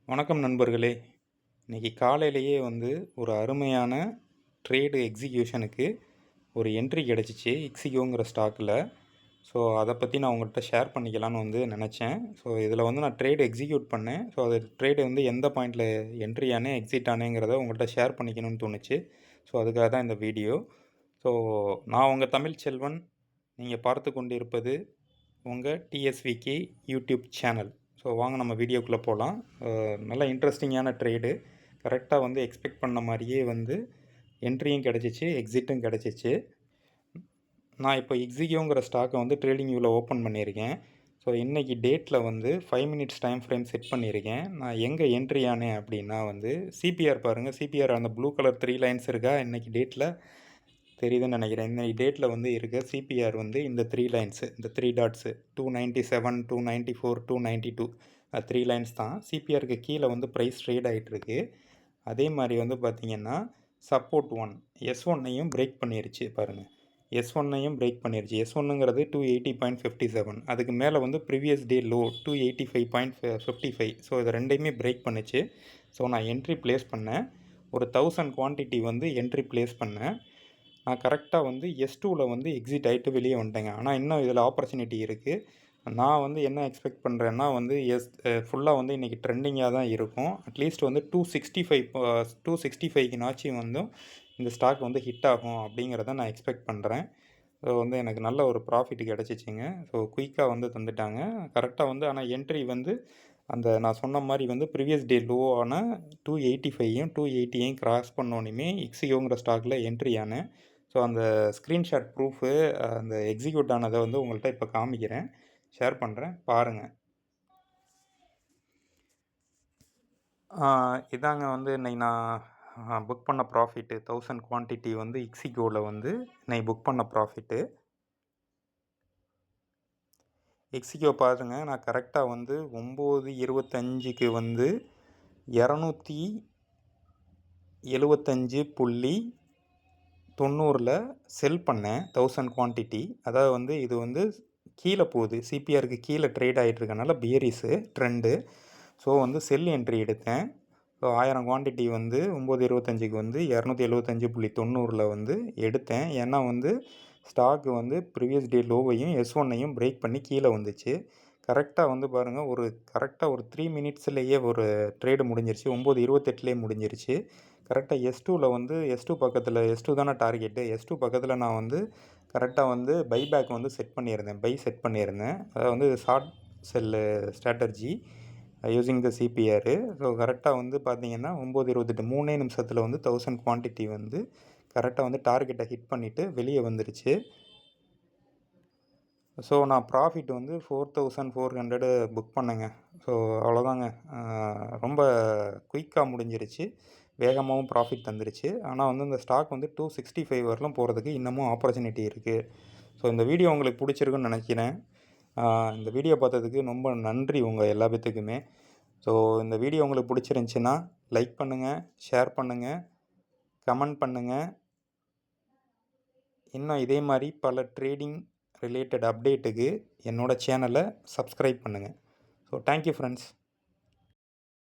வணக்கம் நண்பர்களே. இன்னைக்கு காலையிலேயே வந்து ஒரு அருமையான ட்ரேடு எக்ஸிக்யூஷனுக்கு ஒரு என்ட்ரி கிடச்சிச்சு இக்ஸிகோங்கிற ஸ்டாக்கில். ஸோ அதை பற்றி நான் உங்கள்கிட்ட ஷேர் பண்ணிக்கலான்னு வந்து நினச்சேன். ஸோ இதில் வந்து நான் ட்ரேடு எக்ஸிக்யூட் பண்ணேன். ஸோ அது ட்ரேடு வந்து எந்த பாயிண்டில் என்ட்ரி ஆனேன் எக்ஸிட் ஆனேங்கிறத உங்கள்கிட்ட ஷேர் பண்ணிக்கணும்னு தோணுச்சு. ஸோ அதுக்காக தான் இந்த வீடியோ. ஸோ நான் உங்கள் தமிழ் செல்வன். நீங்கள் பார்த்து கொண்டிருப்பது உங்கள் டிஎஸ்விகே யூடியூப் சேனல். ஸோ வாங்க நம்ம வீடியோக்குள்ளே போகலாம். நல்ல இன்ட்ரெஸ்டிங்கான ட்ரேடு. கரெக்டாக வந்து எக்ஸ்பெக்ட் பண்ண மாதிரியே வந்து என்ட்ரியும் கிடச்சிச்சு, எக்ஸிட்டும் கிடச்சிச்சு. நான் இப்போ எக்ஸிக்யூங்கிற ஸ்டாக்கை வந்து ட்ரேடிங் வியூவில் ஓப்பன் பண்ணியிருக்கேன். ஸோ இன்றைக்கி டேட்டில் வந்து 5 மினிட்ஸ் டைம் ஃப்ரேம் செட் பண்ணியிருக்கேன். நான் எங்கே என்ட்ரி ஆனேன் அப்படின்னா வந்து சிபிஆர் பாருங்கள். சிபிஆர் அந்த ப்ளூ கலர் 3 லைன்ஸ் இருக்கா இன்றைக்கி டேட்டில் தெரியுதுன்னு நினைக்கிறேன். இந்த டேட்டில் வந்து இருக்க சிபிஆர் வந்து இந்த 3 லைன்ஸு, இந்த 3 டாட்ஸு 297, 294, 292 3 லைன்ஸ் தான். சிபிஆருக்கு கீழே வந்து ப்ரைஸ் ட்ரேட் ஆகிட்டுருக்கு. அதே மாதிரி வந்து பார்த்திங்கன்னா சப்போர்ட் 1 S1ஐயும் பிரேக் பண்ணிருச்சு பாருங்கள். S1ஐயும் பிரேக் பண்ணிருச்சு. S1ங்கிறது 280.57. அதுக்கு மேலே வந்து ப்ரீவியஸ் டே லோ 285.55. ஸோ இது ரெண்டையுமே பிரேக் பண்ணிச்சு. ஸோ நான் என்ட்ரி ப்ளேஸ் பண்ணேன். ஒரு 1000 குவான்டிட்டி வந்து என்ட்ரி ப்ளேஸ் பண்ணேன். நான் கரெக்டாக வந்து S2வில் வந்து எக்ஸிட் ஆகிட்டு வெளியே வந்துட்டேங்க. ஆனால் இன்னும் இதில் ஆப்பர்ச்சுனிட்டி இருக்குது. நான் வந்து என்ன எக்ஸ்பெக்ட் பண்ணுறேன்னா வந்து ஃபுல்லாக வந்து இன்றைக்கி ட்ரெண்டிங்காக தான் இருக்கும். அட்லீஸ்ட் வந்து 265க்குனாச்சும் வந்து இந்த ஸ்டாக் வந்து ஹிட் ஆகும் அப்படிங்கிறத நான் எக்ஸ்பெக்ட் பண்ணுறேன். ஸோ வந்து எனக்கு நல்ல ஒரு ப்ராஃபிட் கிடச்சிச்சிங்க. ஸோ குயிக்காக வந்து தந்துட்டாங்க கரெக்டாக வந்து. ஆனால் என்ட்ரி வந்து அந்த நான் சொன்ன மாதிரி வந்து ப்ரீவியஸ் டே லோவான 285யும் 280யும் கிராஸ் பண்ணோன்னே இக்ஸிகோங்கிற ஸ்டாக்கில் என்ட்ரி ஆனேன். ஸோ அந்த ஸ்க்ரீன்ஷாட் ப்ரூஃபு அந்த எக்ஸிக்யூட் ஆனதை வந்து உங்கள்கிட்ட இப்போ காமிக்கிறேன், ஷேர் பண்ணுறேன் பாருங்கள். இதாங்க வந்து இன்றைக்கி நான் புக் பண்ண ப்ராஃபிட்டு 1000 குவான்டிட்டி வந்து இக்ஸிகோவில் வந்து இன்றைக்கி புக் பண்ண ப்ராஃபிட்டு. எக்ஸிகோ பாருங்க, நான் கரெக்டாக வந்து 9:25க்கு வந்து 275.90 செல் பண்ணேன் 1000 குவான்டிட்டி. அதாவது வந்து இது வந்து கீழே போகுது, சிபிஆருக்கு கீழே ட்ரேட் ஆகிட்டு இருக்கனால பியரிஸு ட்ரெண்டு. ஸோ வந்து செல் என்ட்ரி எடுத்தேன். ஸோ 1000 குவான்டிட்டி வந்து 9:25க்கு வந்து 275.90 வந்து எடுத்தேன். ஏன்னா வந்து ஸ்டாக்கு வந்து ப்ரீவியஸ் டே லோவையும் S1ஐயும் பிரேக் பண்ணி கீழே வந்துச்சு. கரெக்டாக வந்து பாருங்கள், கரெக்டாக ஒரு 3 மினிட்ஸ்லேயே ஒரு ட்ரேடு முடிஞ்சிருச்சு. 9:28லேயே முடிஞ்சிருச்சு. கரெக்டாக S2வில் வந்து S2 பக்கத்தில் S2 தானே டார்கெட்டு. S2 பக்கத்தில் நான் வந்து கரெக்டாக வந்து பைபேக் வந்து செட் பண்ணியிருந்தேன். அதாவது வந்து short sell strategy using the CPR. So கரெக்டாக வந்து பார்த்தீங்கன்னா 9:28 3 நிமிஷத்தில் வந்து 1000 குவான்டிட்டி வந்து கரெக்டாக வந்து டார்கெட்டை ஹிட் பண்ணிவிட்டு வெளியே வந்துருச்சு. ஸோ நான் ப்ராஃபிட் வந்து 4400 புக் பண்ணேங்க. ஸோ அவ்வளோதாங்க. ரொம்ப குயிக்காக முடிஞ்சிருச்சு, வேகமாகவும் ப்ராஃபிட் தந்துருச்சு. ஆனால் வந்து இந்த ஸ்டாக் வந்து 265 வரலாம் போகிறதுக்கு இன்னமும் ஆப்பர்ச்சுனிட்டி இருக்குது. ஸோ இந்த வீடியோ உங்களுக்கு பிடிச்சிருக்குன்னு நினைக்கிறேன். இந்த வீடியோ பார்த்ததுக்கு ரொம்ப நன்றி உங்கள் எல்லா பேத்துக்குமே. ஸோ இந்த வீடியோ உங்களுக்கு பிடிச்சிருந்துச்சின்னா லைக் பண்ணுங்கள், ஷேர் பண்ணுங்கள், கமெண்ட் பண்ணுங்கள். இன்னும் இதே மாதிரி பல ட்ரேடிங் ரிலேட்டட் அப்டேட்டுக்கு என்னோடய சேனலை சப்ஸ்கிரைப் பண்ணுங்கள். So thank you friends.